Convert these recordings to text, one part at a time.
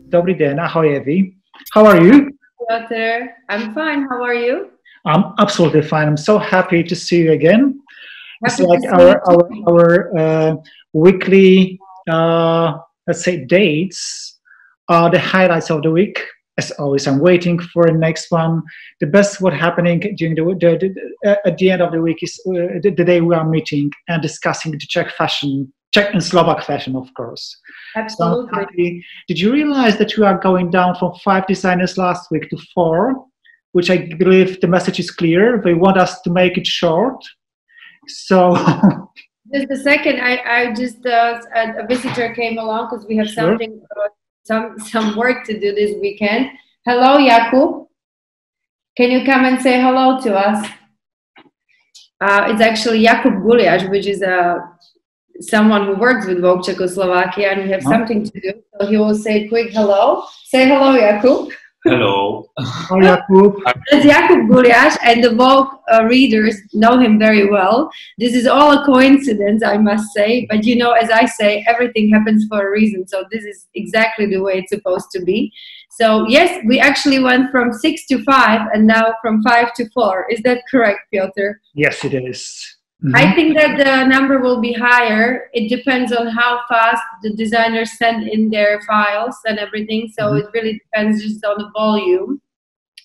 Dobry den, ahoj Evi. How are you? Piotr, I'm fine. How are you? I'm absolutely fine. I'm so happy to see you again. It's Happy like to see our weekly, let's say, dates are the highlights of the week. As always, I'm waiting for the next one. The best what happening during at the end of the week is the day we are meeting and discussing the Czech fashion, Czech and Slovak fashion, of course. Absolutely. So did you realize that we are going down from 5 designers last week to 4, which I believe the message is clear. They want us to make it short. So Just a second. I just a visitor came along because we have something, some work to do this weekend. Hello, Jakub. Can you come and say hello to us? It's actually Jakub Guliaš, which is someone who works with Vogue Czechoslovakia, and we have something to do. So he will say a quick hello. Say hello, Jakub. Hello. Hi, Jakub. That's Jakub Guliaš, and the Vogue readers know him very well. This is all a coincidence, I must say. But you know, as I say, everything happens for a reason. So this is exactly the way it's supposed to be. So yes, we actually went from 6 to 5, and now from 5 to 4. Is that correct, Piotr? Yes, it is. Mm-hmm. I think that the number will be higher. It depends on how fast the designers send in their files and everything. So it really depends just on the volume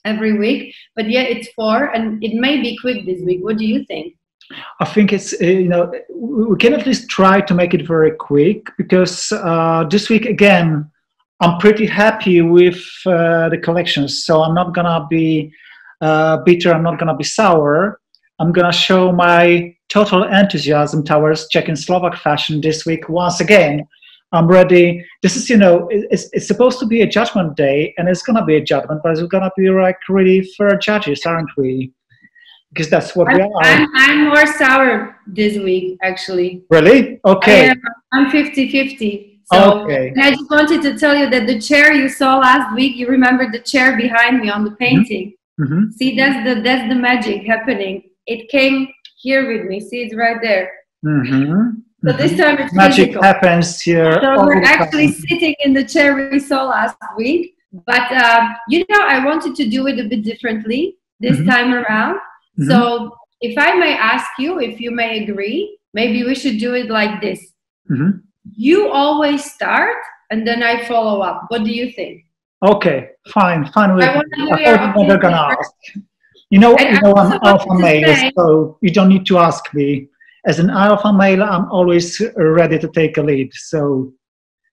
every week. But yeah, it's 4, and it may be quick this week. What do you think? I think it's, we can at least try to make it very quick, because this week, again, I'm pretty happy with the collections. So I'm not going to be bitter. I'm not going to be sour. I'm going to show my total enthusiasm towards Czech and Slovak fashion this week. Once again, I'm ready. This is, it's supposed to be a judgment day, and it's going to be a judgment, but it's going to be like really fair judges, aren't we? Because that's what we are. I'm more sour this week, actually. Really? Okay. I'm 50-50. So, okay. And I just wanted to tell you that the chair you saw last week, you remember the chair behind me on the painting. Mm-hmm. See, that's the magic happening. It came here with me. See, it's right there. Mm-hmm. So this time it's magic physical. Happens here. So we're actually sitting in the chair we saw last week. But, I wanted to do it a bit differently this time around. Mm-hmm. So if I may ask you, if you may agree, maybe we should do it like this. Mm-hmm. You always start, and then I follow up. What do you think? Okay, fine. I thought you were going to ask. I'm alpha male, so you don't need to ask me. As an alpha male, I'm always ready to take a lead. So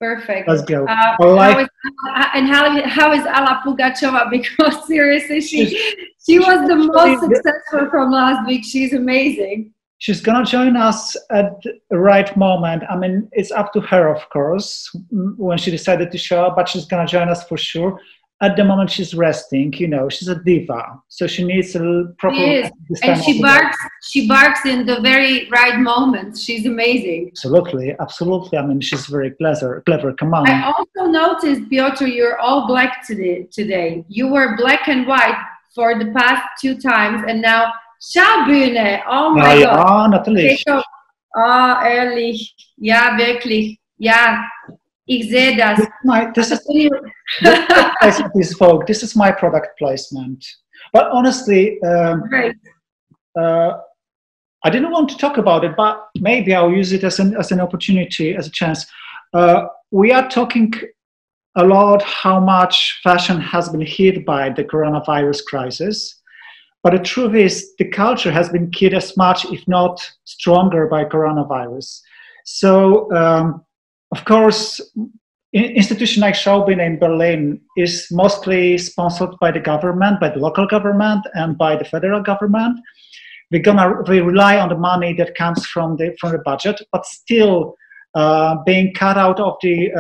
perfect. Let's go. How is Ala Pugachova? Because seriously, she was the most successful from last week. She's amazing. She's gonna join us at the right moment. I mean, it's up to her, of course, when she decided to show up, but she's gonna join us for sure. At the moment, she's resting. She's a diva, so she needs a proper. She is, and she barks. She barks in the very right moments. She's amazing. Absolutely. I mean, she's very clever. Come on. I also noticed, Piotr, you're all black today. You were black and white for the past 2 times, and now Schaubühne. Oh my God. Ja, natürlich. Ehrlich. Ja, wirklich. Ja. Ich sehe das. This is Vogue. This is my product placement. But honestly, I didn't want to talk about it, but maybe I'll use it as an opportunity, as a chance. We are talking a lot how much fashion has been hit by the coronavirus crisis. But the truth is, the culture has been hit as much, if not stronger, by coronavirus. So, of course, institution like Schaubühne in Berlin is mostly sponsored by the government, by the local government, and by the federal government. We rely on the money that comes from the budget, but still being cut out of the,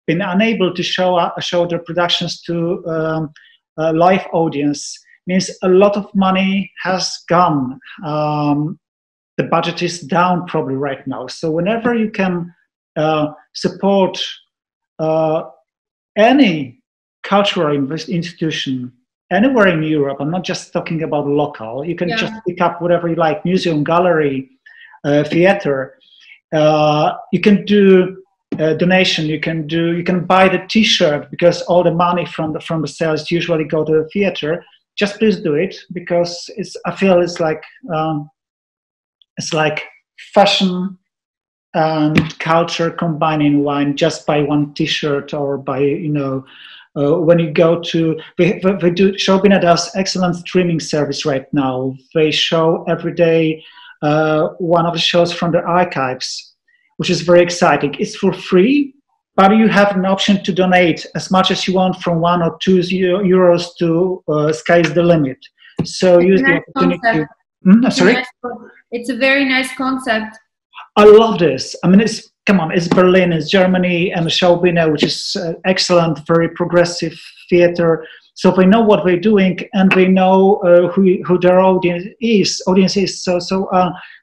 being unable to show their productions to a live audience means a lot of money has gone. The budget is down probably right now. So whenever you can support any cultural institution anywhere in Europe, I'm not just talking about local, you can just pick up whatever you like, museum, gallery, theater. You can do donation you can do. You can buy the T-shirt, because all the money from the sales usually go to the theater. Just please do it, because I feel it's like fashion and culture combining one. Just buy one T-shirt, or buy, when you go to, they do, Showbina does excellent streaming service right now. They show every day one of the shows from the archives, which is very exciting. It's for free, but you have an option to donate as much as you want, from 1 or 2 euros to sky's the limit. So use the opportunity. Sorry? It's a very nice concept. I love this. I mean, it's Berlin, it's Germany, and Showbina, which is excellent, very progressive theater. So they know what they're doing, and they know who their audience is.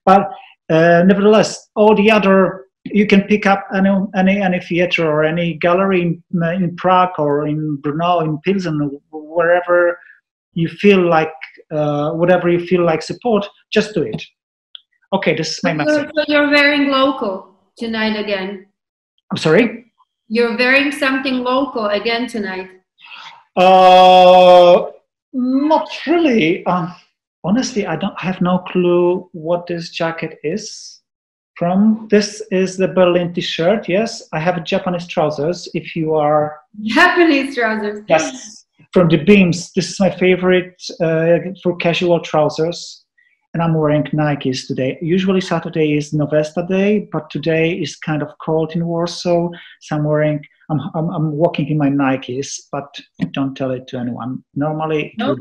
But nevertheless, all the other, you can pick up any theater or any gallery in Prague or in Brno, in Pilsen, wherever you feel like, whatever you feel like support, just do it. Okay, this is my message. So you're wearing local tonight again. I'm sorry? You're wearing something local again tonight. Not really. Honestly, I have no clue what this jacket is from. This is the Berlin T-shirt. Yes, I have Japanese trousers. If you are Japanese trousers. Yes, from the Beams. This is my favorite for casual trousers. And I'm wearing Nikes today. Usually Saturday is Nové day, but today is kind of cold in Warsaw, so I'm walking in my Nikes, but don't tell it to anyone. Normally, I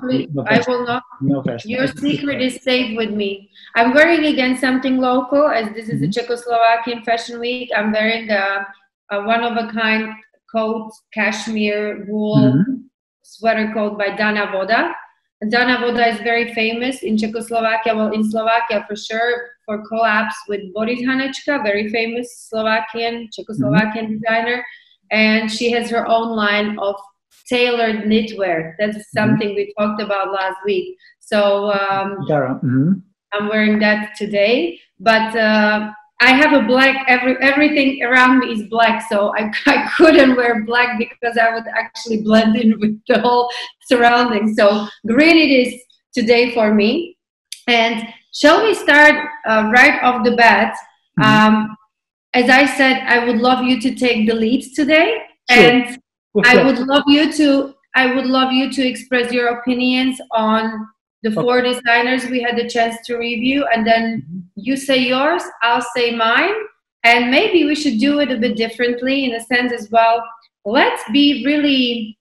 will not. Nové. Your secret is safe with me. I'm wearing again something local, as this is a Czechoslovakian Fashion Week. I'm wearing a one-of-a-kind coat, cashmere wool sweater coat by Dana Voda. Dana Voda is very famous in Czechoslovakia, well, in Slovakia for sure, for collabs with Boris Hanečka, very famous Czechoslovakian designer. And she has her own line of tailored knitwear. That's something we talked about last week. So I'm wearing that today. But I have a black, everything around me is black, so I couldn't wear black because I would actually blend in with the whole surrounding. So green it is today for me. And shall we start right off the bat? As I said, I would love you to take the lead today, and I would love you to express your opinions on the 4 designers we had the chance to review, and then you say yours, I'll say mine, and maybe we should do it a bit differently in a sense as well. Let's be really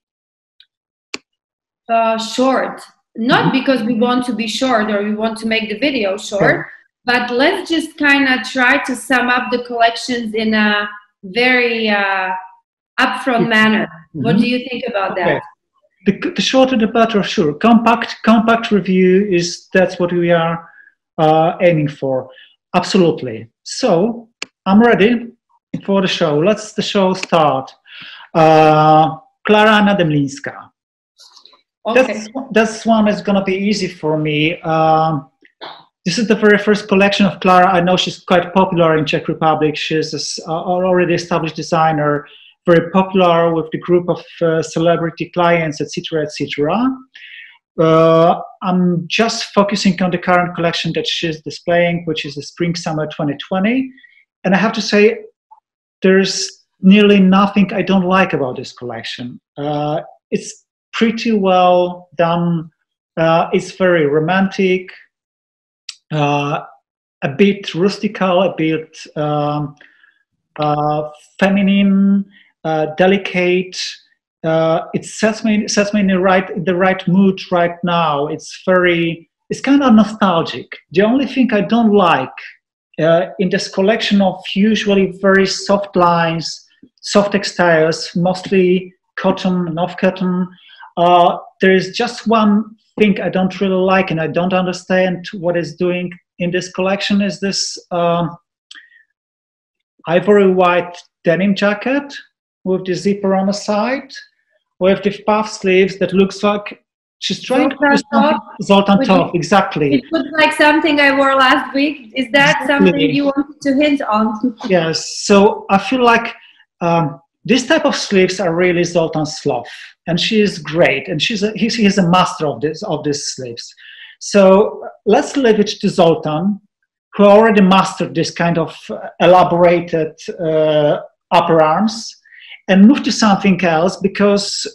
short, not because we want to be short or we want to make the video short, but let's just kind of try to sum up the collections in a very upfront manner. What do you think about that? The shorter the better, sure. Compact review that's what we are aiming for. Absolutely. So I'm ready for the show. Let's the show start. Klára Nademlýnská. Okay. That's one is gonna be easy for me. This is the very first collection of Klára. I know she's quite popular in Czech Republic. She's an already established designer, very popular with the group of celebrity clients, etc., etc. I'm just focusing on the current collection that she's displaying, which is the Spring-Summer 2020. And I have to say, there's nearly nothing I don't like about this collection. It's pretty well done. It's very romantic, a bit rustical, a bit feminine, delicate. It sets me in the right mood right now. It's kind of nostalgic. The only thing I don't like in this collection of usually very soft lines, soft textiles, mostly cotton and off cotton, there is just one thing I don't really like, and I don't understand what it's doing in this collection, is this ivory white denim jacket with the zipper on the side, with the puff sleeves that looks like she's trying to do something. Zoltan top, exactly. It looks like something I wore last week. Is that something you wanted to hint on? Yes. So I feel like This type of sleeves are really Zoltan's love, and she is great, and he's a master of these sleeves. So let's leave it to Zoltan, who already mastered this kind of elaborated upper arms, and move to something else, because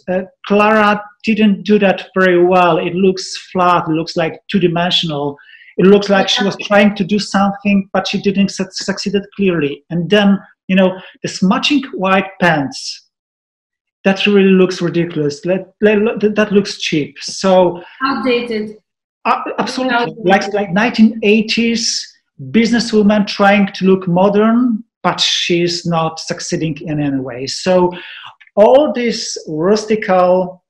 Klára didn't do that very well. It looks flat, it looks like two-dimensional. It looks like she was trying to do something, but she didn't succeed clearly. And then, you know, this matching white pants, that really looks ridiculous. That looks cheap. So outdated. Absolutely, like 1980s businesswoman trying to look modern, but she's not succeeding in any way. So all this rustical,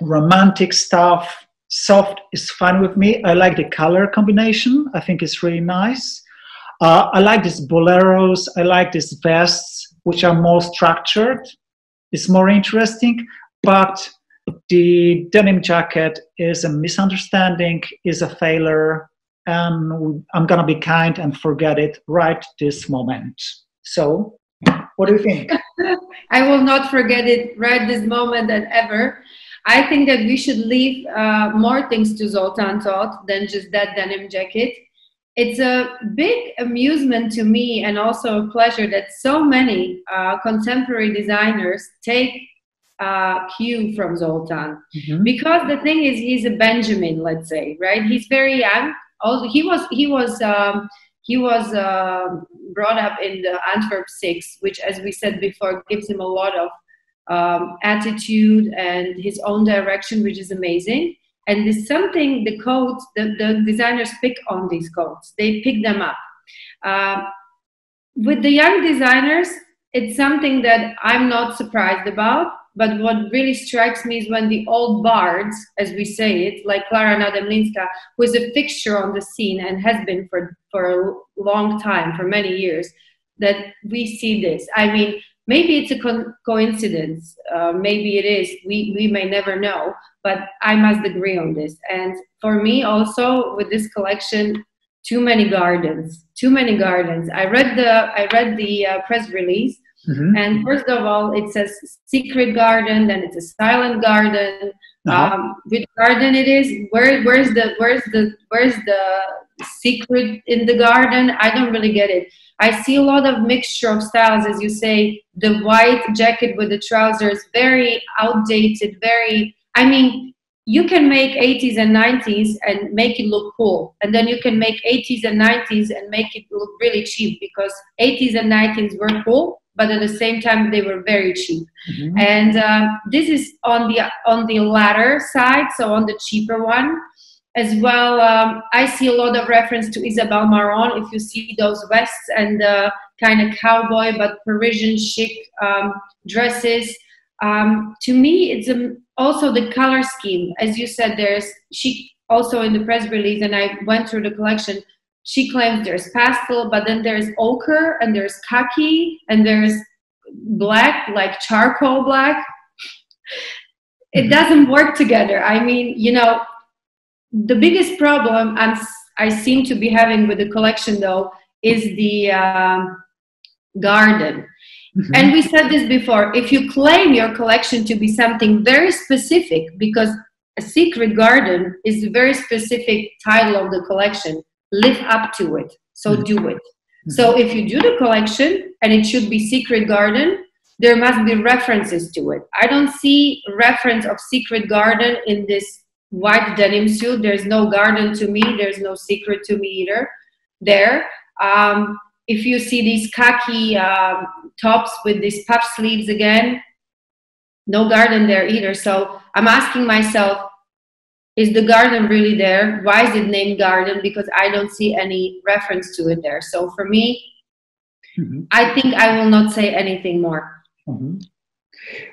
romantic stuff, soft, is fine with me. I like the color combination. I think it's really nice. I like these boleros. I like these vests, which are more structured. It's more interesting. But the denim jacket is a misunderstanding, is a failure. And I'm going to be kind and forget it right this moment. So, what do you think? I will not forget it right this moment and ever. I think that we should leave more things to Zoltan thought than just that denim jacket. It's a big amusement to me, and also a pleasure, that so many contemporary designers take cue from Zoltan. Mm-hmm. Because the thing is, he's a Benjamin, let's say, right? He's very young. Also, he was brought up in the Antwerp 6, which, as we said before, gives him a lot of attitude and his own direction, which is amazing. And there's something, the coats, the designers pick on these coats. They pick them up. With the young designers, it's something that I'm not surprised about. But what really strikes me is when the old bards, as we say it, like Klára Nademlýnská, who is a fixture on the scene and has been for a long time, for many years, that we see this. I mean, maybe it's a coincidence. Maybe it is. We may never know. But I must agree on this. And for me also, with this collection, too many gardens. Too many gardens. I read the press release. Mm-hmm. And first of all, it says secret garden, then it's a silent garden. Uh-huh. Which garden it is? Where's the secret in the garden? I don't really get it. I see a lot of mixture of styles, as you say. The white jacket with the trousers, very outdated. I mean, you can make 80s and 90s and make it look cool, and then you can make 80s and 90s and make it look really cheap, because 80s and 90s were cool, but at the same time they were very cheap. Mm-hmm. And this is on the latter side, so on the cheaper one as well. I see a lot of reference to Isabelle Marant. If you see those vests and kind of cowboy but Parisian chic dresses, to me it's also the color scheme. As you said, she also in the press release, and I went through the collection, she claims there's pastel, but then there's ochre, and there's khaki, and there's black, like charcoal black. It doesn't work together. I mean, you know, the biggest problem I seem to be having with the collection, though, is the garden. Mm-hmm. And we said this before, if you claim your collection to be something very specific, because a secret garden is a very specific title of the collection, live up to it, so do it. Mm-hmm. So if you do the collection and it should be secret garden, there must be references to it. I don't see reference of secret garden in this white denim suit. There's no garden to me, there's no secret to me either there. If you see these khaki tops with these puff sleeves again, no garden there either. So I'm asking myself, is the garden really there? Why is it named garden? Because I don't see any reference to it there. So for me, mm-hmm. I think I will not say anything more. Mm-hmm.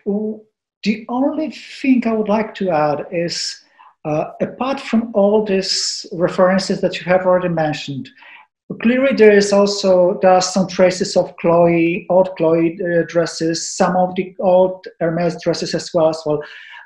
Well, the only thing I would like to add is, apart from all these references that you have already mentioned, clearly there are some traces of old Chloe dresses, some of the old Hermes dresses as well.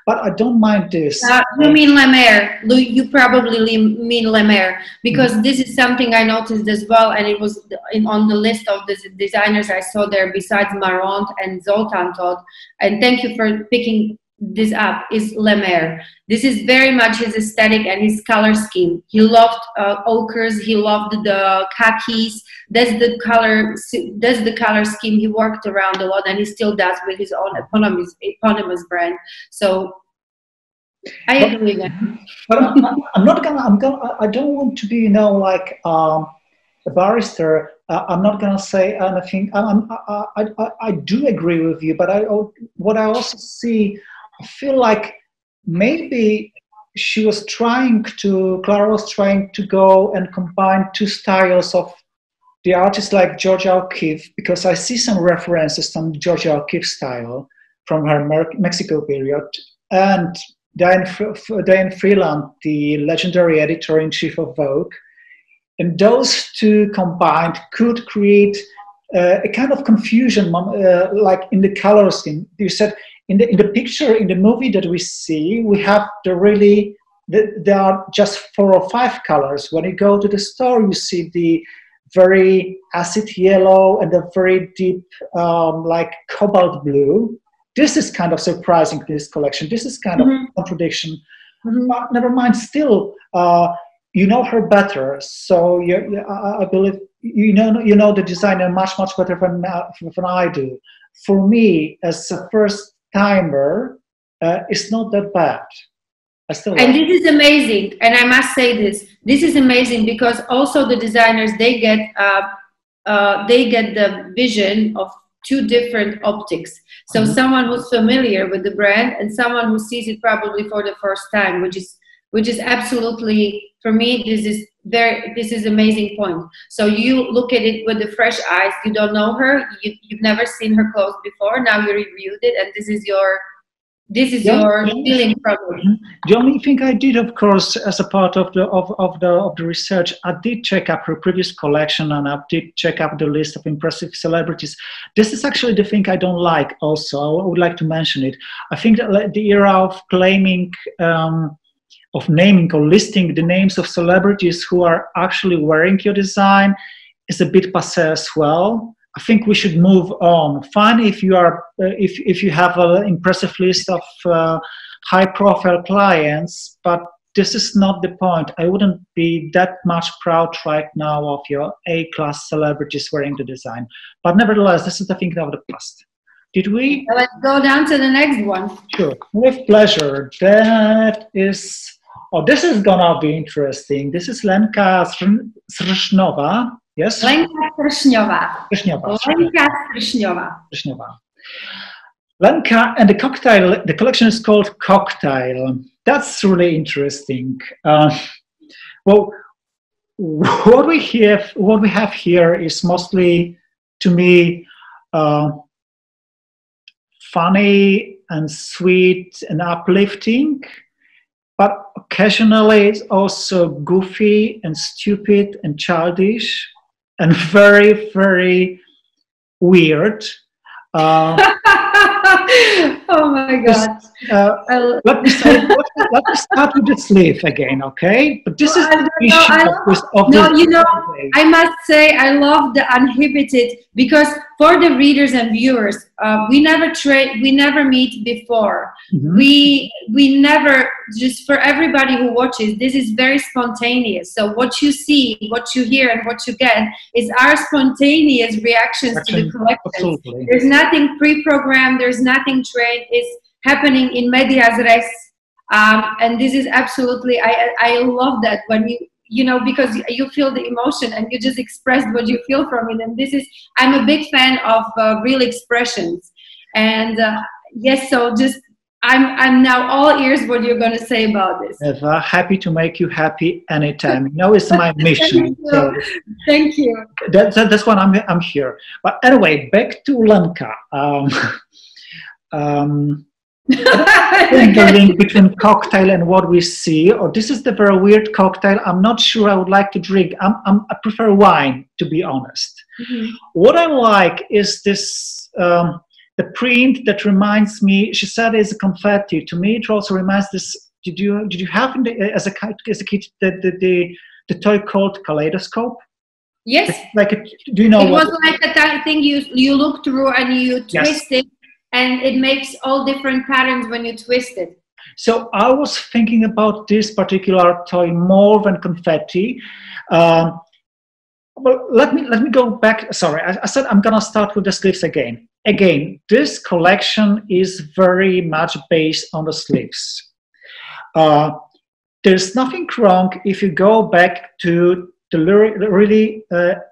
but I don't mind this. You mean Le Mer. You probably mean Le Mer, because this is something I noticed as well, and it was on the list of the designers I saw there besides Marant and Zoltan Todd. And thank you for picking this up, is Le Mer. This is very much his aesthetic and his color scheme. He loved ochres, he loved the khakis. That's the color scheme he worked around a lot, and he still does with his own eponymous brand. So I agree with that. But I don't want to be, like a barrister. I'm not gonna say anything. I do agree with you, but what I also see, I feel like maybe Klára was trying to go and combine two styles of the artists like Georgia O'Keeffe, because I see some references to Georgia O'Keeffe style from her Mexico period, and Diane Freeland, the legendary editor-in-chief of Vogue. And those two combined could create a kind of confusion, like in the color scheme. You said in the picture, in the movie that we see, we have there are just 4 or 5 colors. When you go to the store, you see the very acid yellow and the very deep, like cobalt blue. This is kind of surprising, this collection. This is kind of contradiction. But never mind, still, you know her better. So I believe you know the designer much better than I do. For me, as a first timer, it's not that bad. This is amazing, and I must say this is amazing, because also the designers, they get the vision of 2 different optics. So someone who's familiar with the brand and someone who sees it probably for the first time, which is absolutely, for me, this is amazing point. So you look at it with the fresh eyes. You don't know her. You've never seen her clothes before. Now you reviewed it, and this is your feeling from it. The only thing I did, of course, as a part of the research, I did check up her previous collection, and I did check up the list of impressive celebrities. This is actually the thing I don't like. Also, I would like to mention it. I think that the era of claiming, of naming or listing the names of celebrities who are actually wearing your design is a bit passé as well. I think we should move on. Fine if you are, if you have an impressive list of high-profile clients, but this is not the point. I wouldn't be that much proud right now of your A-class celebrities wearing the design. But nevertheless, this is the thing of the past. Did we? Let's go down to the next one. Sure, with pleasure. That is. Oh, this is gonna be interesting. This is Lenka Sršňová. Yes? Lenka Sršňová. Lenka Sršňová. Lenka and the cocktail. The collection is called Cocktail. That's really interesting. Well, what we have here is mostly, to me, funny and sweet and uplifting. But occasionally it's also goofy and stupid and childish and very, very weird. Oh my God! Let me start with the sleeve again, okay? But this is the I must say I love the uninhibited, because for the readers and viewers, we never meet before. We never, just for everybody who watches, this is very spontaneous. So what you see, what you hear, and what you get is our spontaneous reactions to the collection. There's nothing pre-programmed. There's nothing trained. It's happening in medias res, and this is absolutely. I love that when because you feel the emotion and you just express what you feel from it. And I'm a big fan of real expressions. And yes, so just I'm now all ears what you're going to say about this. Eva, happy to make you happy anytime. It's my mission. Thank you. That's what I'm here. But anyway, back to Lenka. The link between cocktail and what we see, or this is the very weird cocktail. I'm not sure I would like to drink. I prefer wine, to be honest. What I like is this the print that reminds me, she said, is confetti. To me, it also reminds this. Did you have as a kid the toy called kaleidoscope? Yes. Do you know? It was like a thing you look through and you twist it, and it makes all different patterns when you twist it. So I was thinking about this particular toy more than confetti. Well, let me go back. Sorry, I said I'm gonna start with the sleeves again. Again, this collection is very much based on the sleeves. There's nothing wrong if you go back to the really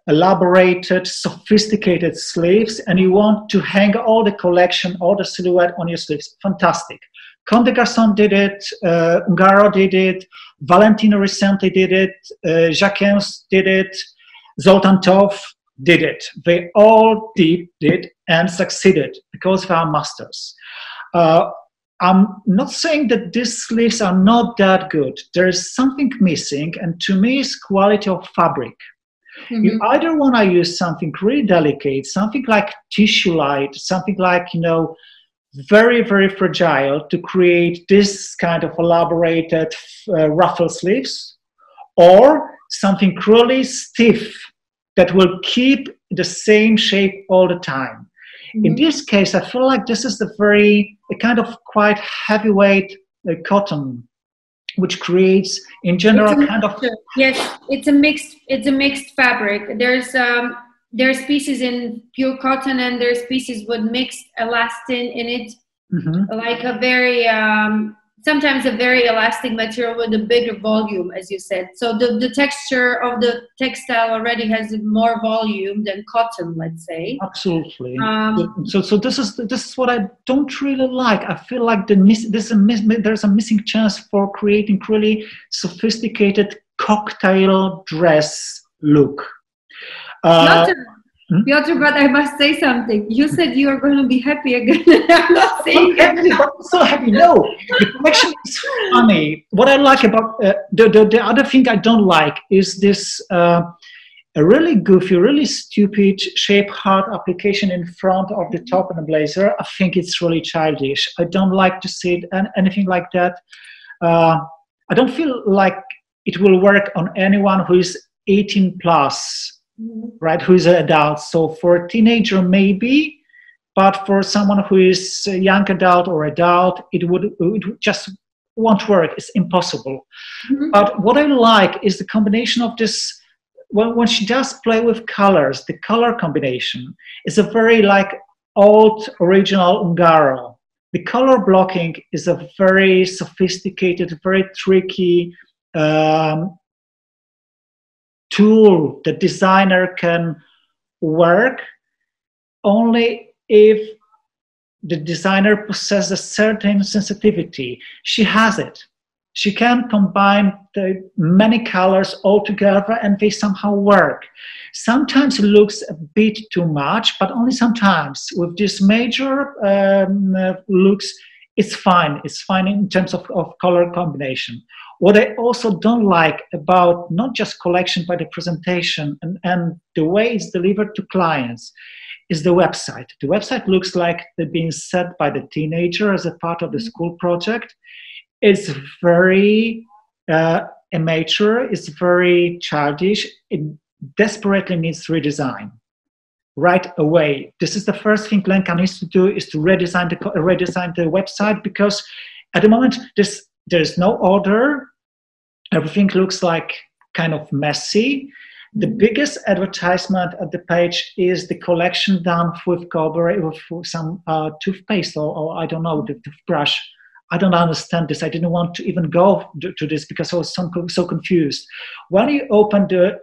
elaborated, sophisticated sleeves, and you want to hang all the collection, all the silhouette on your sleeves. Fantastic. Comme des Garçons did it, Ungaro did it, Valentino recently did it, Jacquemus did it, Zoltan Tov did it. They all did it and succeeded because they are masters. I'm not saying that these sleeves are not that good. There is something missing, and to me, it's quality of fabric. Mm-hmm. You either want to use something really delicate, something like tissue light, something like, very, very fragile to create this kind of elaborated ruffle sleeves, or something really stiff that will keep the same shape all the time. Mm-hmm. In this case, I feel like this is a kind of quite heavyweight cotton, which creates, in general, kind of... Yes, it's a mixed fabric. There's pieces in pure cotton, and there's pieces with mixed elastin in it, mm-hmm. like a very sometimes a very elastic material with a bigger volume, as you said. So the texture of the textile already has more volume than cotton, let's say. Absolutely. So this is what I don't really like. I feel like there's a missing chance for creating really sophisticated cocktail dress look. Piotr, but I must say something. You said you are going to be happy again. I'm not saying happy, but I'm so happy. No, the collection is funny. What I like about the other thing I don't like is this a really goofy, really stupid shape heart application in front of the top of the blazer. I think it's really childish. I don't like to see it and anything like that. I don't feel like it will work on anyone who is 18 plus. Right, who is an adult. So for a teenager, maybe, but for someone who is a young adult or adult, it just won't work. It's impossible. Mm-hmm. But what I like is the combination of this. When she does play with colors, the color combination is a very old original Ungaro. The color blocking is a very sophisticated, very tricky tool the designer can work only if the designer possesses a certain sensitivity. She has it. She can combine the many colors all together and they somehow work. Sometimes it looks a bit too much, but only sometimes. With these major looks, it's fine. It's fine in terms of color combination. What I also don't like about not just collection, but the presentation and the way it's delivered to clients is the website. The website looks like they're being set by the teenager as a part of the school project. It's very immature, it's very childish. It desperately needs redesign right away. This is the first thing Lenka needs to do, is to redesign the website, because at the moment there's no order. Everything looks like kind of messy. The biggest advertisement at the page is the collection done with some toothpaste or I don't know, the toothbrush. I don't understand this. I didn't want to even go to this because I was so confused. When you open the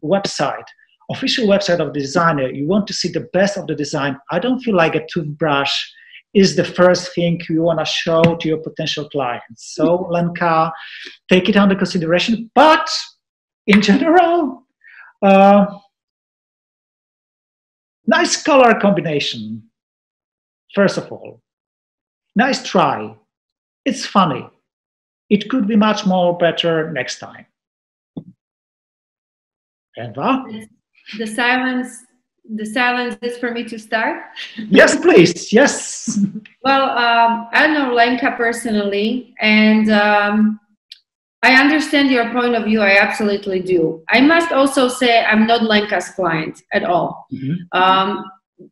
website, official website of the designer, you want to see the best of the design. I don't feel like a toothbrush is the first thing you want to show to your potential clients. So Lenka, take it under consideration. But in general, nice color combination, first of all. Nice try. It's funny. It could be much more better next time. Eva? The silence the silence is for me to start? Yes, please. Yes. Well, I know Lenka personally, and I understand your point of view. I absolutely do. I must also say I'm not Lenka's client at all.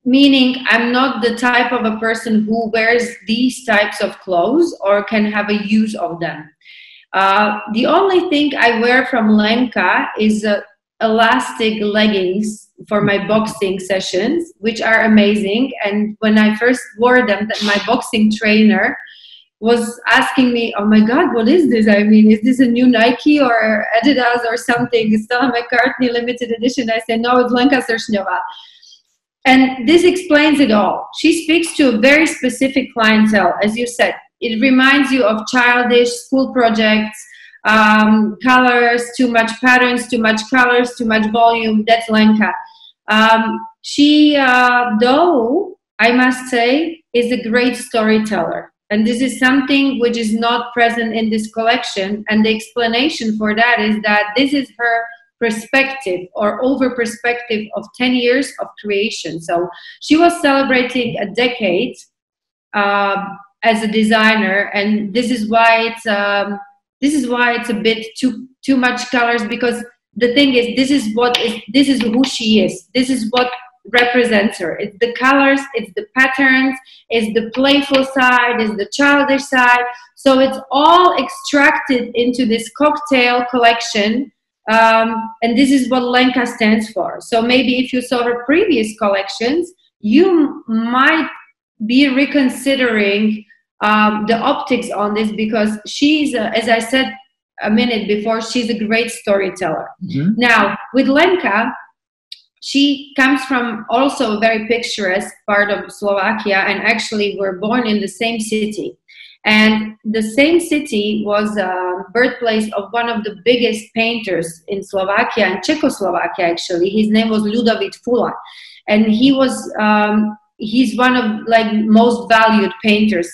Meaning I'm not the type of a person who wears these types of clothes or can have a use of them. The only thing I wear from Lenka is elastic leggings for my boxing sessions, which are amazing. And when I first wore them, my boxing trainer was asking me, oh my God, what is this? I mean, is this a new Nike or Adidas or something? Stella McCartney limited edition. I said, no, it's Lenka Sršňová. And this explains it all. She speaks to a very specific clientele, as you said. It reminds you of childish school projects, colors, too much patterns, too much colors, too much volume. That's Lenka. She, though, I must say, is a great storyteller. And this is something which is not present in this collection. And the explanation for that is that this is her perspective or over perspective of 10 years of creation. So she was celebrating a decade as a designer, and this is why it's a bit too much colors, because the thing is, this is who she is. This is what represents her. It's the colors, it's the patterns, it's the playful side, it's the childish side. So it's all extracted into this cocktail collection. And this is what Lenka stands for. So maybe if you saw her previous collections, you might be reconsidering the optics on this, because she's, as I said a minute before, she's a great storyteller. Now, with Lenka, she comes from also a very picturesque part of Slovakia, and actually we're born in the same city. And the same city was birthplace of one of the biggest painters in Slovakia and Czechoslovakia, actually. His name was Ľudovít Fula. And he was, he's one of like most valued painters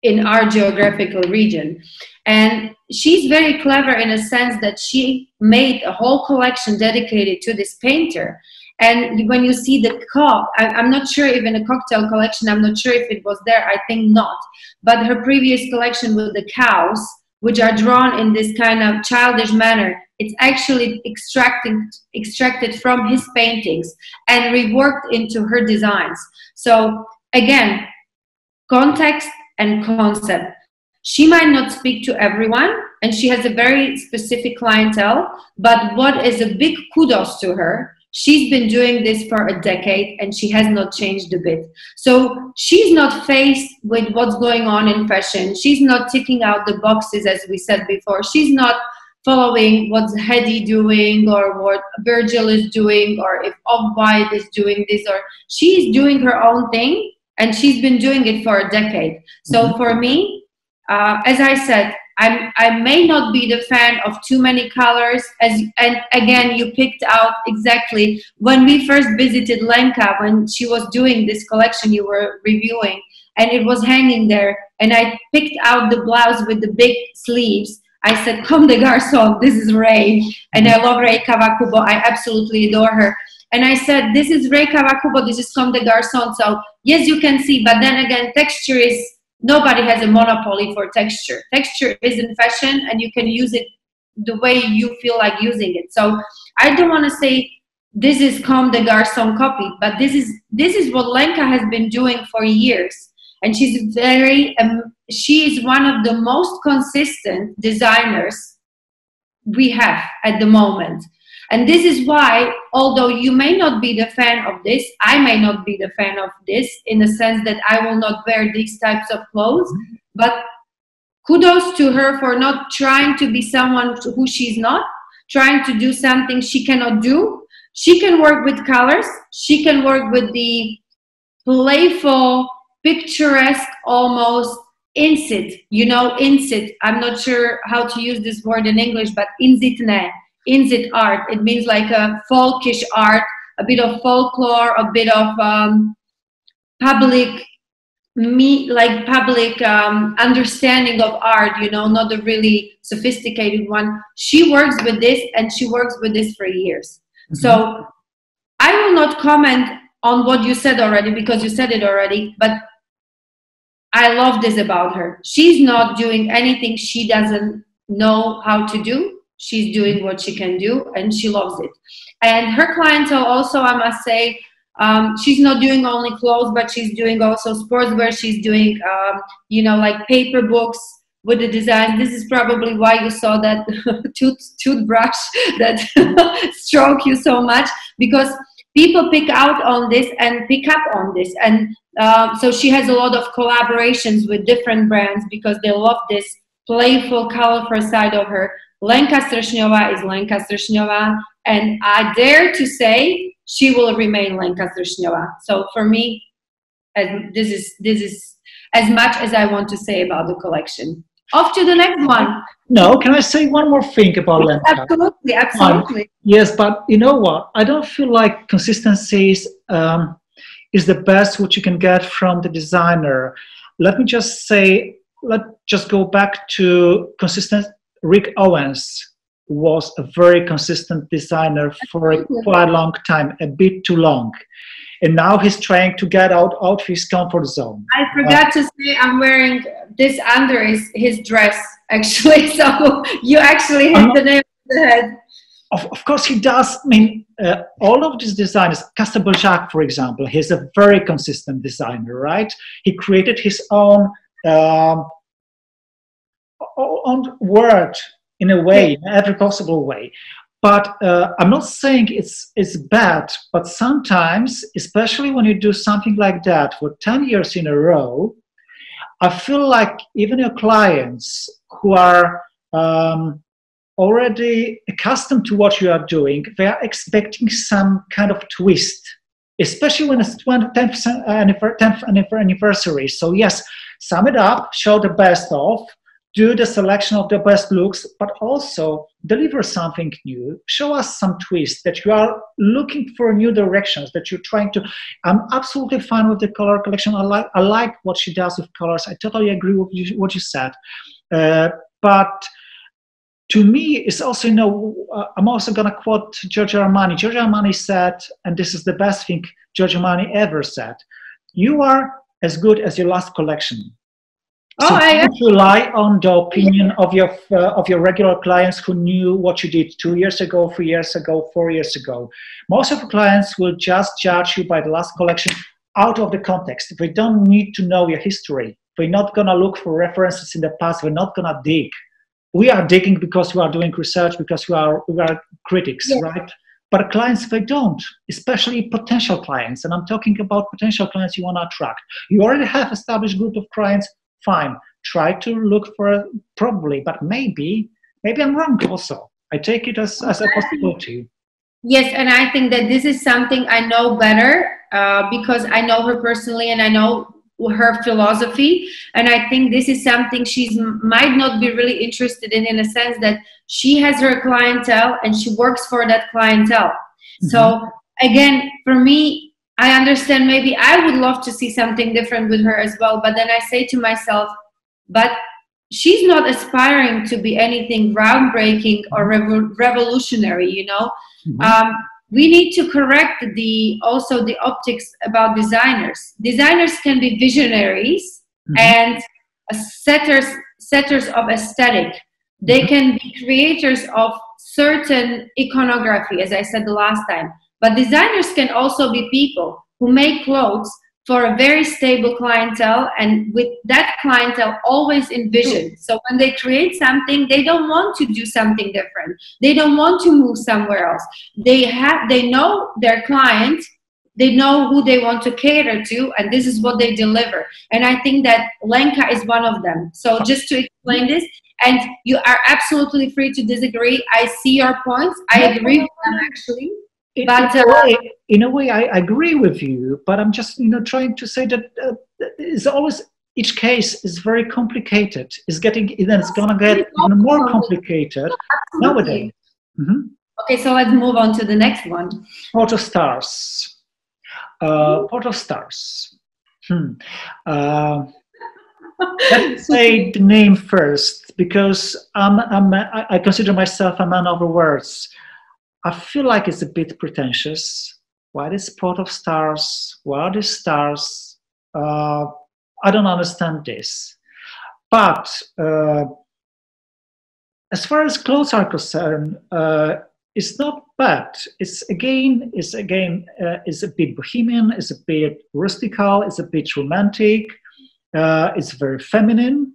in our geographical region. And she's very clever in a sense that she made a whole collection dedicated to this painter. And when you see the cup, I'm not sure if in a cocktail collection, I'm not sure if it was there, I think not. But her previous collection with the cows, which are drawn in this kind of childish manner, it's actually extracted from his paintings and reworked into her designs. So again, context and concept. She might not speak to everyone, and she has a very specific clientele, but what is a big kudos to her, she's been doing this for a decade and she has not changed a bit. So she's not faced with what's going on in fashion. She's not ticking out the boxes, as we said before. She's not following what's Hedi doing or what Virgil is doing, or if Off-White is doing this, or she's doing her own thing, and she's been doing it for a decade. So for me, as I said, I may not be the fan of too many colors, and again, you picked out exactly when we first visited Lenka, when she was doing this collection you were reviewing, and it was hanging there, and I picked out the blouse with the big sleeves. I said, "Comme des garçons, this is Ray," and I love Ray Kawakubo. I absolutely adore her. And I said, "This is Ray Kawakubo, this is Comme des garçons." So yes, you can see, but then again, texture is. Nobody has a monopoly for texture. Texture is in fashion, and you can use it the way you feel like using it. So I don't want to say this is Comme des Garçons copy, but this is what Lenka has been doing for years. And she's she is one of the most consistent designers we have at the moment. And this is why, although you may not be the fan of this, I may not be the fan of this, in the sense that I will not wear these types of clothes, but kudos to her for not trying to be someone who she's not, trying to do something she cannot do. She can work with colors, she can work with the playful, picturesque, almost incit, I'm not sure how to use this word in English, but incit art. It means like a folkish art, a bit of folklore, a bit of public understanding of art, not a really sophisticated one. She works with this, and she works with this for years. So I will not comment on what you said already because you said it already, but I love this about her. She's not doing anything she doesn't know how to do. She's doing what she can do, and she loves it. And her clientele also, I must say, she's not doing only clothes, but she's doing also sportswear. She's doing, you know, like paper books with the design. This is probably why you saw that toothbrush that stroke you so much, because people pick out on this and pick up on this. And so she has a lot of collaborations with different brands because they love this playful, colorful side of her. Lenka Sršňová is Lenka Sršňová, and I dare to say she will remain Lenka Sršňová. So for me, this is as much as I want to say about the collection. Off to the next one. No, can I say one more thing about Lenka? Absolutely, absolutely. Yes, but you know what? I don't feel like consistency is the best what you can get from the designer. Let me just say, let's just go back to consistent. Rick Owens was a very consistent designer for a quite long time, a bit too long. And now he's trying to get out of his comfort zone. I forgot to say I'm wearing this under his dress, actually. So you actually hit the nail on the head. Of course he does. I mean, all of these designers, Castelbajac, for example, he's a very consistent designer, right? He created his own word in a way, in every possible way. But I'm not saying it's bad, but sometimes, especially when you do something like that for 10 years in a row, I feel like even your clients who are already accustomed to what you are doing, they are expecting some kind of twist, especially when it's 10th anniversary. So yes, sum it up, show the best of, do the selection of the best looks, but also deliver something new. Show us some twist that you are looking for new directions, that you're trying to. I'm absolutely fine with the color collection. I like what she does with colors. I totally agree with what you said. But to me, it's also, you know, I'm also going to quote Giorgio Armani. Giorgio Armani said, and this is the best thing Giorgio Armani ever said, you are as good as your last collection. So don't rely on the opinion of your regular clients who knew what you did 2 years ago, 3 years ago, 4 years ago. Most of the clients will just judge you by the last collection out of the context. They don't need to know your history. We're not going to look for references in the past. We're not going to dig. We are digging because we are doing research, because we are critics, yes. Right? But clients, they don't, especially potential clients. And I'm talking about potential clients you want to attract. You already have established group of clients. Fine, try to look for probably, but maybe I'm wrong also. I take it as a possibility. Yes, and I think that this is something I know better because I know her personally and I know her philosophy. And I think this is something she might not be really interested in a sense that she has her clientele and she works for that clientele. Mm-hmm. So again, for me, I understand maybe I would love to see something different with her as well. But then I say to myself, but she's not aspiring to be anything groundbreaking or revolutionary, you know. Mm-hmm. We need to correct also the optics about designers. Designers can be visionaries mm-hmm. and setters of aesthetic. They mm-hmm. can be creators of certain iconography, as I said the last time. But designers can also be people who make clothes for a very stable clientele, and with that clientele always envision. So when they create something, they don't want to do something different. They don't want to move somewhere else. They know their client, they know who they want to cater to, and this is what they deliver. And I think that Lenka is one of them. So just to explain this, and you are absolutely free to disagree. I see your points. I agree with them actually. In a way, I agree with you, but I'm just, trying to say that it's always, each case is very complicated. It's going to get even more complicated nowadays. Mm-hmm. Okay, so let's move on to the next one. Port of Stars. Port of Stars. Let's say the name first, because I consider myself a man of words. I feel like it's a bit pretentious. why this pot of stars? Where are these stars? I don't understand this. But as far as clothes are concerned, it's not bad. It's a bit bohemian, it's a bit rustical, it's a bit romantic, it's very feminine.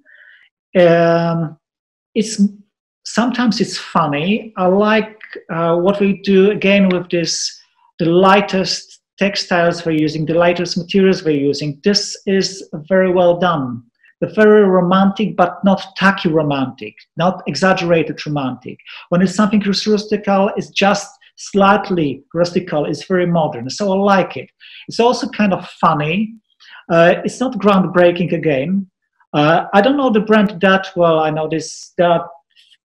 Sometimes it's funny. I like what we do again with the lightest textiles we're using, the lightest materials we're using. This is very well done. The very romantic, but not tacky romantic, not exaggerated romantic. When it's something rustical, it's just slightly rustical, it's very modern, so I like it. It's also kind of funny. It's not groundbreaking again. I don't know the brand that well. I know there are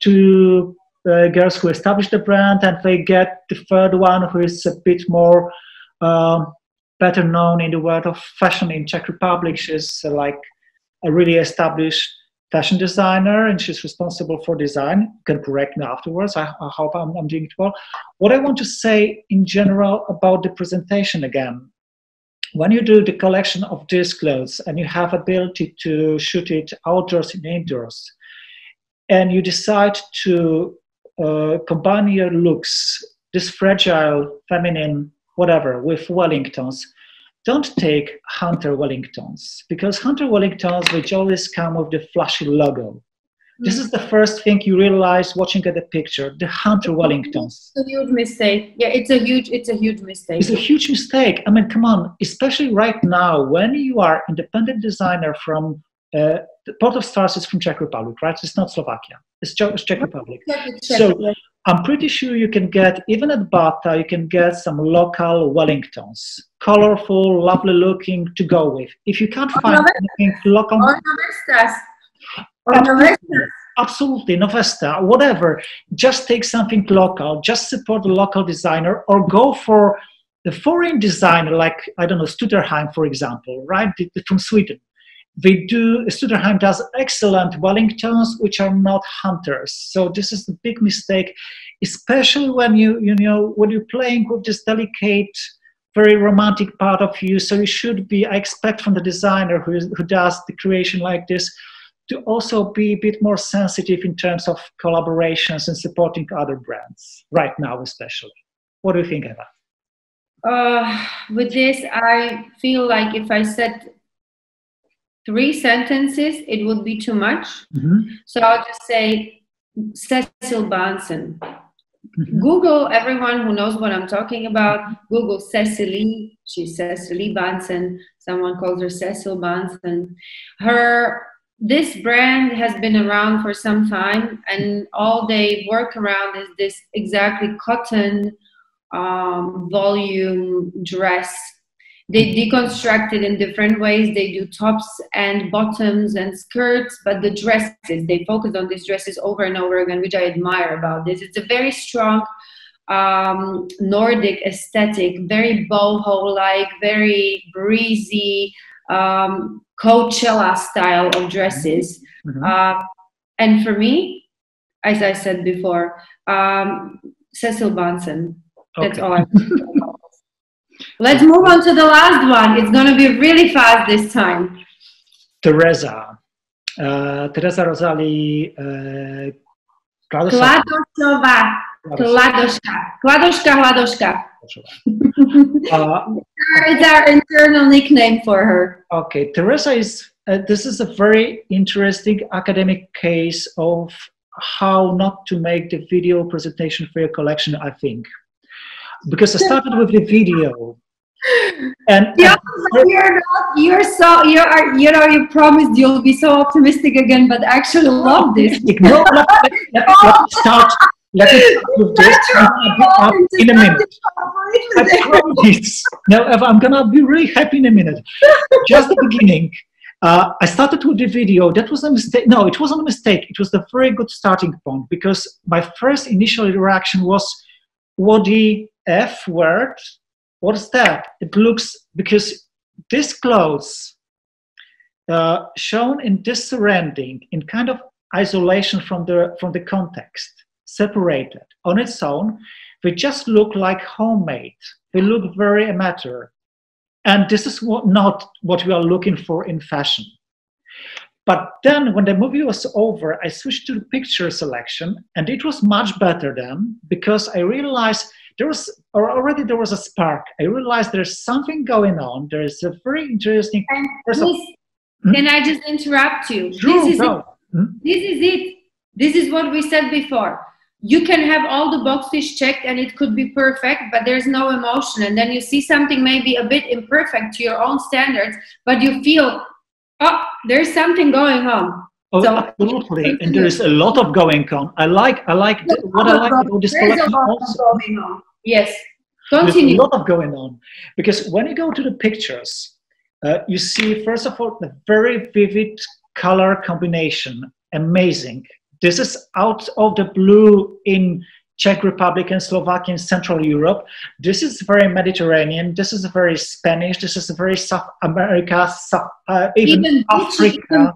two girls who established the brand, and they get the third one who is a bit more better known in the world of fashion in Czech Republic. She's like a really established fashion designer, and she's responsible for design. You can correct me afterwards. I hope I'm doing it well. What I want to say in general about the presentation again, when you do the collection of these clothes and you have ability to shoot it outdoors and indoors, and you decide to combine your looks, this fragile, feminine, whatever, with Wellingtons, don't take Hunter Wellingtons, because Hunter Wellingtons, which always come with the flashy logo. This is the first thing you realize watching at the picture, the Hunter Wellingtons. It's a huge mistake. Yeah, it's a huge mistake. It's a huge mistake. I mean, come on, especially right now when you are independent designer from the Pot of Stars is from Czech Republic, right? It's not Slovakia. It's Czech Republic. So I'm pretty sure you can get, even at Bata, you can get some local Wellingtons. Colorful, lovely looking to go with. If you can't find anything local... Or Novestas. Absolutely, Novesta, whatever. Just take something local. Just support the local designer, or go for the foreign designer, like, I don't know, Stutterheim, for example, right? From Sweden. Stutterheim does excellent Wellingtons, which are not Hunters. So this is the big mistake, especially when when you're playing with this delicate, very romantic part of you. So you should be, I expect from the designer who does the creation like this, to also be a bit more sensitive in terms of collaborations and supporting other brands, right now especially. What do you think, Eva? With this, I feel like if I said 3 sentences, it would be too much. So I'll just say Cecil Bansen. Google, everyone who knows what I'm talking about, Google Cecily. She's Cecily Bansen. Someone calls her Cecil Bansen. This brand has been around for some time, and all they work around is this exactly cotton volume dress. They deconstruct it in different ways. They do tops and bottoms and skirts, but the dresses, they focus on these dresses over and over again, which I admire about this. It's a very strong Nordic aesthetic, very boho-like, very breezy, Coachella style of dresses. And for me, as I said before, Cecil Bansen. That's all I Let's move on to the last one. It's going to be really fast this time. Tereza Rosalie Kladošová. Kladoška. It's our internal nickname for her. Okay, Tereza is, this is a very interesting academic case of how not to make the video presentation for your collection, I think. Because I started with the video, and yeah, you promised you'll be so optimistic again, but actually love this. No, let's start with this. In a minute. I promise. No, I'm gonna be really happy in a minute. Just the beginning. I started with the video. That was a mistake. No, it wasn't a mistake. It was a very good starting point, because my first initial reaction was, what the F word? What's that? It looks, because this clothes shown in this surrounding, in kind of isolation from the context, separated on its own, they just look like homemade. They look very amateur. And this is not what we are looking for in fashion. But then when the movie was over, I switched to the picture selection, and it was much better then, because I realized there was a spark. I realized there's something going on. There is a very interesting... Can I just interrupt you? Sure, This is it. This is what we said before. You can have all the boxes checked and it could be perfect, but there's no emotion. And then you see something maybe a bit imperfect to your own standards, but you feel, oh, there's something going on. Oh, so, absolutely. And there is a lot of going on. I like what I like about this collection also. Going on. Yes. Continue. There's a lot of going on. Because when you go to the pictures, you see, first of all, the very vivid color combination. Amazing. This is out of the blue in Czech Republic and Slovakia and Central Europe. This is very Mediterranean. This is very Spanish. This is very South America, even Africa.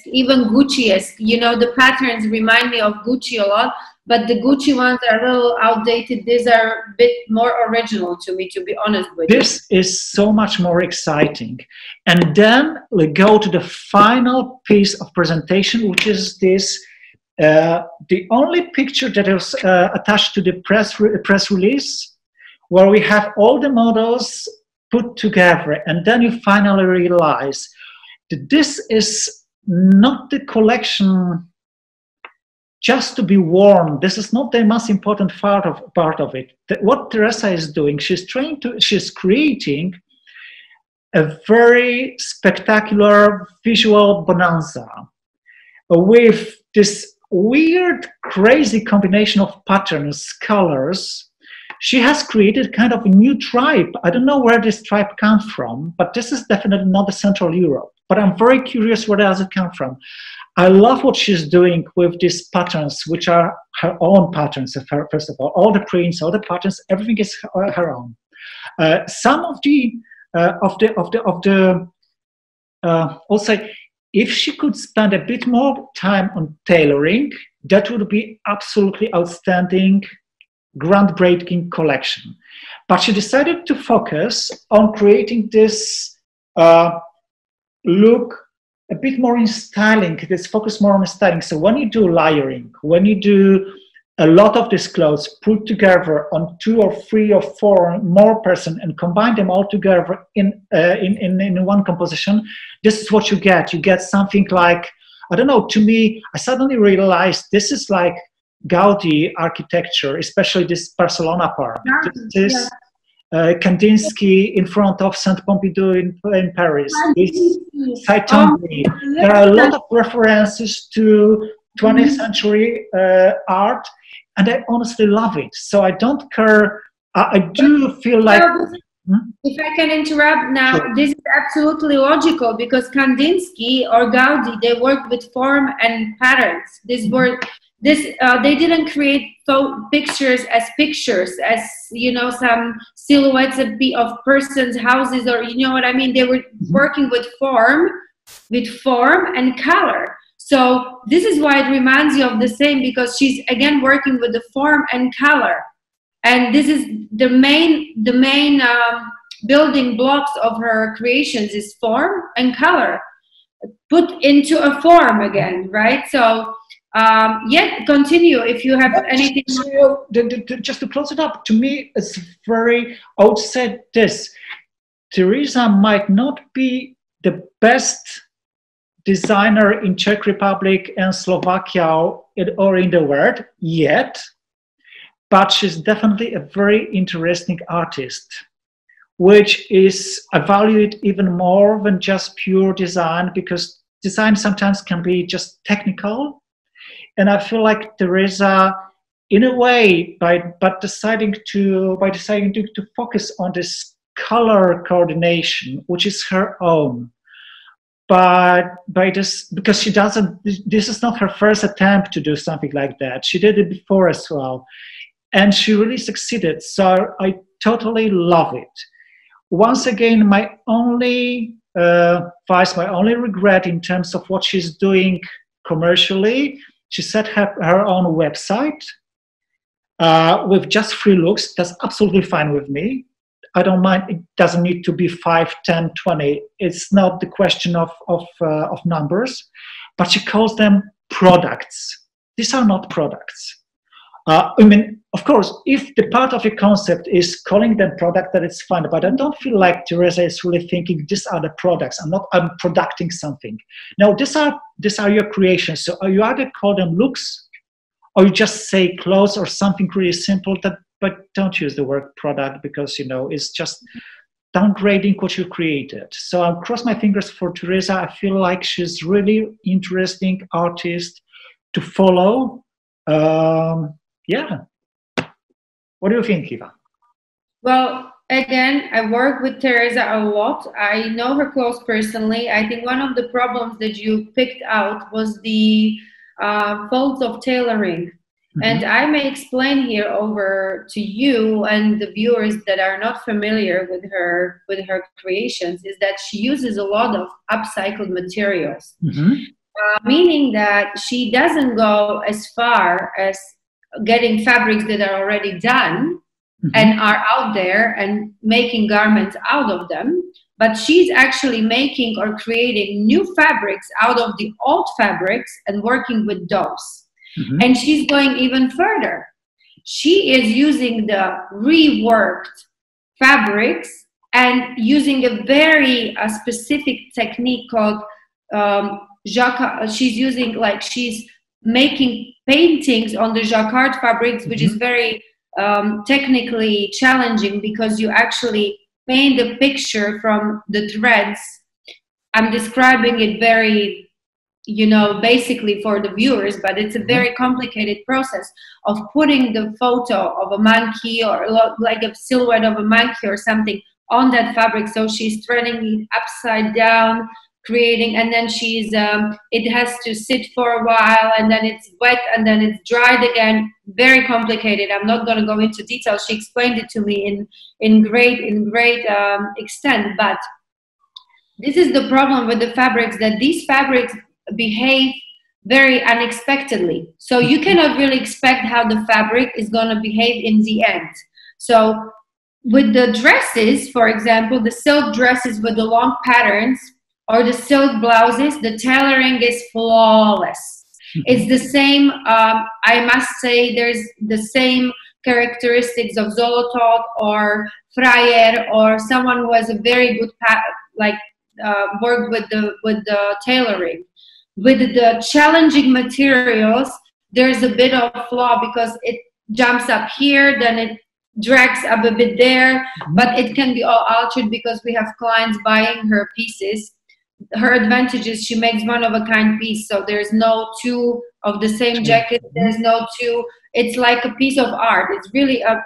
Even Gucci-esque. You know, the patterns remind me of Gucci a lot, but the Gucci ones are a little outdated. These are a bit more original to me, to be honest with you. This is so much more exciting. And then we go to the final piece of presentation, which is this. The only picture that is attached to the press release, where we have all the models put together, and then you finally realize that this is not the collection just to be worn. This is not the most important part of it. What Tereza is doing, she's creating a very spectacular visual bonanza with this weird, crazy combination of patterns, colors. She has created kind of a new tribe. I don't know where this tribe comes from, but this is definitely not the Central Europe. But I'm very curious, where does it come from? I love what she's doing with these patterns, which are her own patterns. First of all the prints, all the patterns, everything is her own. Some of the also, if she could spend a bit more time on tailoring, that would be absolutely outstanding, groundbreaking collection. But she decided to focus on creating this look a bit more in styling. Let's focus more on styling. So when you do layering, when you do a lot of these clothes put together on 2 or 3 or 4 more person and combine them all together in one composition, this is what you get. You get something like, I don't know, to me, I suddenly realized this is like Gaudi architecture, especially this Barcelona part. This is Kandinsky in front of Saint Pompidou in Paris. This Saint-Omer. There are a lot of references to 20th century art, and I honestly love it. So I don't care. I do feel like... If I can interrupt now, sure. This is absolutely logical, because Kandinsky or Gaudi, they worked with form and patterns. They didn't create pictures, as you know, some silhouettes of persons, houses, or you know what I mean. They were working with form and color. So this is why it reminds you of the same, because she's again working with the form and color, and this is the main building blocks of her creations is form and color put into a form again, right? So yeah, continue if you have anything. So, just to close it up, to me, it's very. I would say this: Tereza might not be the best designer in Czech Republic and Slovakia or in the world yet, but she's definitely a very interesting artist, which is evaluated even more than just pure design, because design sometimes can be just technical. And I feel like Tereza, in a way, by deciding to focus on this color coordination, which is her own, but because she doesn't, this is not her first attempt to do something like that. She did it before as well, and she really succeeded. So I totally love it. Once again, my only regret in terms of what she's doing commercially, she set her own website, with just 3 looks. That's absolutely fine with me. I don't mind. It doesn't need to be 5, 10, 20. It's not the question of numbers, but she calls them products. These are not products. I mean, of course, if the part of the concept is calling them product, that it's fine. But I don't feel like Tereza is really thinking these are the products. I'm producing something. No, these are your creations. So you either call them looks, or you just say clothes or something really simple. But don't use the word product, because it's just downgrading what you created. So I'll cross my fingers for Tereza. I feel like she's really interesting artist to follow. Yeah. What do you think, Eva? Well, again, I work with Tereza a lot. I know her close personally. I think one of the problems that you picked out was the faults of tailoring. Mm-hmm. And I may explain here over to you and the viewers that are not familiar with her creations, is that she uses a lot of upcycled materials. Mm-hmm. Meaning that she doesn't go as far as getting fabrics that are already done mm-hmm. and are out there and making garments out of them, but she's actually making or creating new fabrics out of the old fabrics and working with those. Mm-hmm. And she's going even further. She is using the reworked fabrics and using a very specific technique called she's making paintings on the jacquard fabrics, which mm-hmm. is very technically challenging, because you actually paint a picture from the threads. I'm describing it very, basically for the viewers, but it's a very complicated process of putting the photo of a monkey or like a silhouette of a monkey or something on that fabric. So she's threading it upside down, creating, and then she's it has to sit for a while, and then it's wet, and then it's dried again. Very complicated. I'm not going to go into detail. She explained it to me in great extent. But this is the problem with the fabrics, that these fabrics behave very unexpectedly. So you cannot really expect how the fabric is going to behave in the end. So with the dresses, for example, the silk dresses with the long patterns, or the silk blouses, the tailoring is flawless. Mm-hmm. It's the same, I must say, there's the same characteristics of Zolotot or Frayer, or someone who has a very good work with the tailoring. With the challenging materials, there's a bit of flaw, because it jumps up here, then it drags up a bit there, mm-hmm. but it can be all altered, because we have clients buying her pieces. Her advantage is she makes one-of-a-kind piece, so there's no two of the same jacket, there's no two, it's like a piece of art. It's really a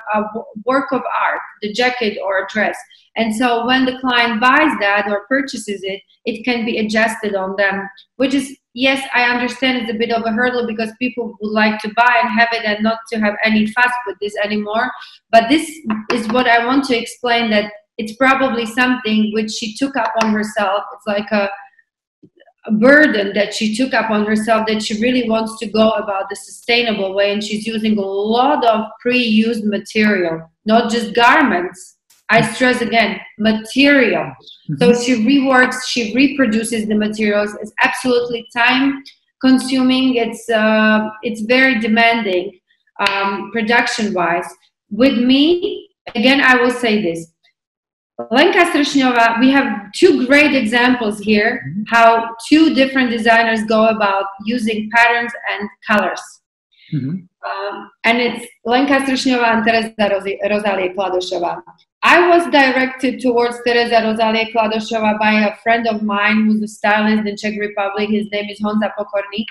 work of art, the jacket or a dress. And so when the client buys that or purchases it, it can be adjusted on them, which is, yes, I understand it's a bit of a hurdle, because people would like to buy and have it and not to have any fuss with this anymore. But this is what I want to explain, that it's probably something which she took up on herself. It's like a burden that she took up on herself, that she really wants to go about the sustainable way. And she's using a lot of pre-used material, not just garments. I stress again, material. Mm-hmm. So she reworks, she reproduces the materials. It's absolutely time consuming. It's very demanding production wise. With me, again, I will say this. Lenka Sršňová, we have 2 great examples here, how 2 different designers go about using patterns and colors. Mm-hmm. And it's Lenka Sršňová and Tereza Rosalie Kladošová. I was directed towards Tereza Rosalie Kladošová by a friend of mine who's a stylist in Czech Republic. His name is Honza Pokorny.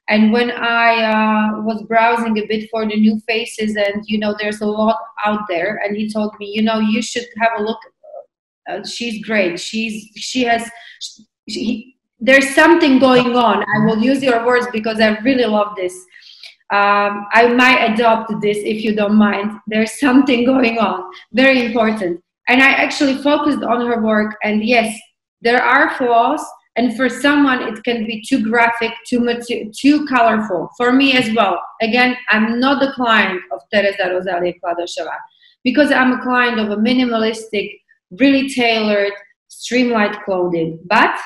And when I was browsing a bit for the new faces, and there's a lot out there, and he told me, you should have a look. She's great. There's something going on. I will use your words, because I really love this. I might adopt this if you don't mind. There's something going on. Very important. And I actually focused on her work. And yes, there are flaws, And for someone, it can be too graphic, too colorful. For me as well. Again, I'm not the client of Tereza Rosalie Kladošová, because I'm a client of a minimalistic, really tailored, streamlined clothing. But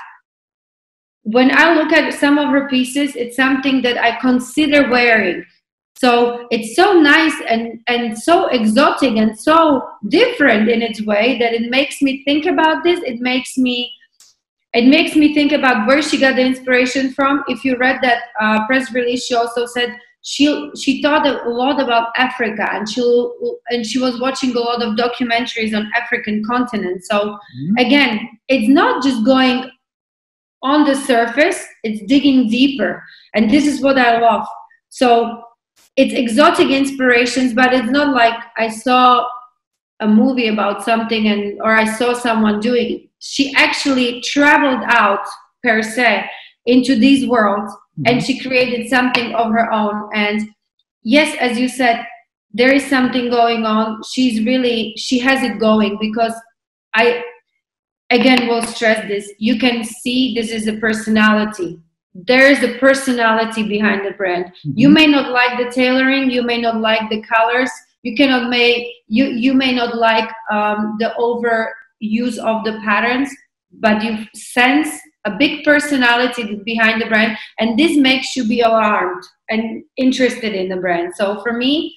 when I look at some of her pieces, it's something that I consider wearing. So it's so nice and so exotic and so different in its way that it makes me think about this. It makes me think about where she got the inspiration from. If you read that press release, she also said she thought a lot about Africa, and she was watching a lot of documentaries on African continent. So again, it's not just going on the surface, it's digging deeper, and this is what I love. So it's exotic inspirations, but it's not like I saw a movie about something or I saw someone doing it. She actually traveled out per se into these worlds, and she created something of her own. And yes, as you said, there is something going on. She has it going, because I again will stress this. You can see this is a personality. There is a personality behind the brand. You may not like the tailoring, you may not like the colors, you may not like the overuse of the patterns, but you sense a big personality behind the brand, and this makes you be alarmed and interested in the brand. So for me,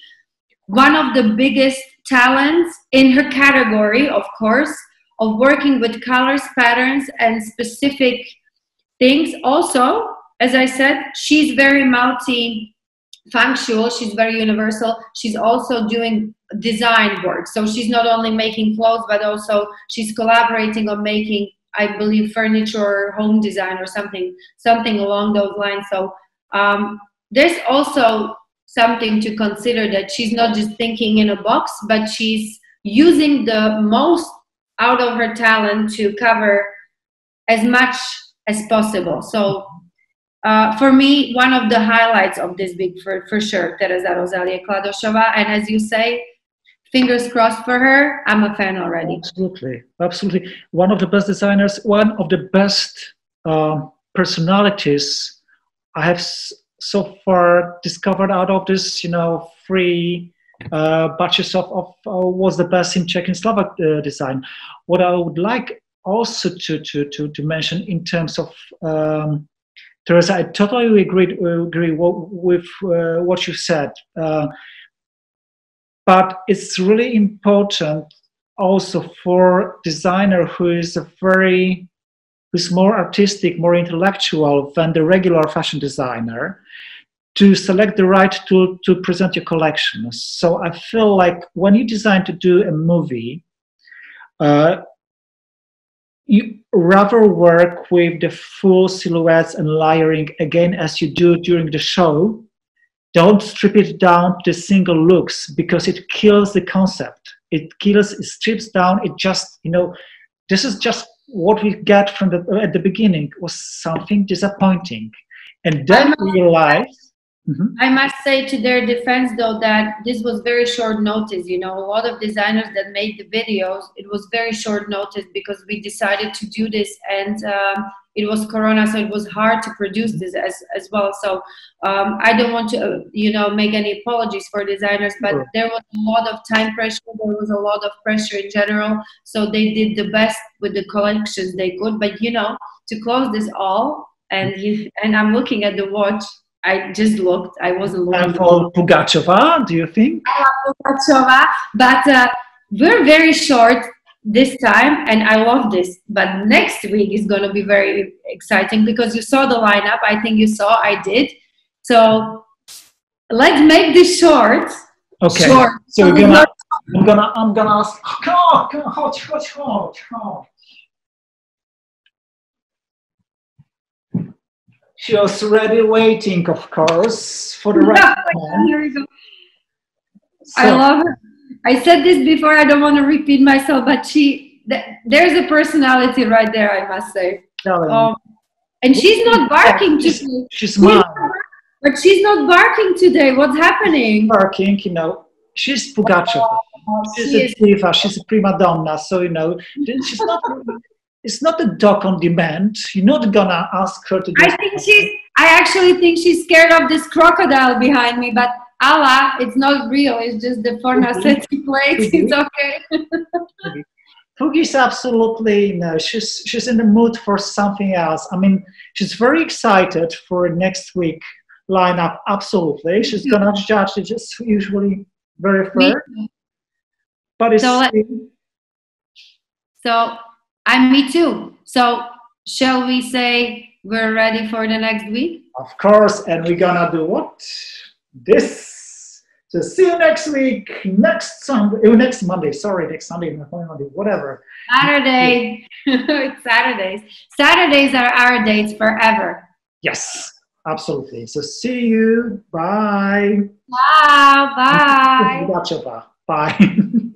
one of the biggest talents in her category, of course, of working with colors, patterns, and specific things. Also, as I said, she's very multifunctional, she's very universal. She's also doing design work. So she's not only making clothes, but also she's collaborating on making, I believe, furniture or home design or something along those lines. So there's also something to consider, that she's not just thinking in a box, but she's using the most out of her talent to cover as much as possible. So for me, one of the highlights of this week, for sure, Tereza Rosalie Kladošová. And as you say, fingers crossed for her. I'm a fan already. Absolutely, absolutely. One of the best designers, one of the best personalities I have so far discovered out of this, 3 batches of was the best in Czech and Slovak design. What I would like also to mention in terms of Tereza, I totally agree with what you said. But it's really important also for designer who's more artistic, more intellectual than the regular fashion designer, to select the right tool to present your collection. So I feel like when you design to do a movie, you rather work with the full silhouettes and layering again as you do during the show. Don't strip it down to single looks, because it kills the concept. It strips down. It just, this is just what we get from at the beginning was something disappointing. And then we realize. I must say to their defense, though, that this was very short notice. A lot of designers that made the videos, it was very short notice, because we decided to do this, and it was Corona, so it was hard to produce this as well. So I don't want to, make any apologies for designers, but there was a lot of time pressure. There was a lot of pressure in general. So they did the best with the collections they could. But, to close this all, and I'm looking at the watch. I just looked. I wasn't looking. And for Pugacheva, do you think? I love Pugacheva, but we're very short this time, and I love this. But next week is going to be very exciting, because you saw the lineup. I think you saw. I did. So let's make this short. Okay. Short. So I'm gonna ask. Hot. She was already waiting, of course, for the right time. Here we go. So, I love her. I said this before, I don't want to repeat myself, but there's a personality right there, I must say. And she's not barking today. She's mine. But she's not barking today. What's happening? Barking, she's Pugacheva. She's a diva, she's a prima donna, so, she's not it's not a dog on demand. You're not gonna ask her to do I actually think she's scared of this crocodile behind me, but Allah, it's not real. It's just the fornacetti plate. It's okay. Fugi's absolutely, no, she's in the mood for something else. I mean, she's very excited for next week lineup. Absolutely. She's gonna judge it just usually very fair. But it's me too. So shall we say we're ready for the next week? Of course, and we're gonna do what? This. So see you next week, next Monday, whatever. Saturday. It's Saturdays. Saturdays are our dates forever. Yes, absolutely. So see you. Bye. Wow, bye. Bye.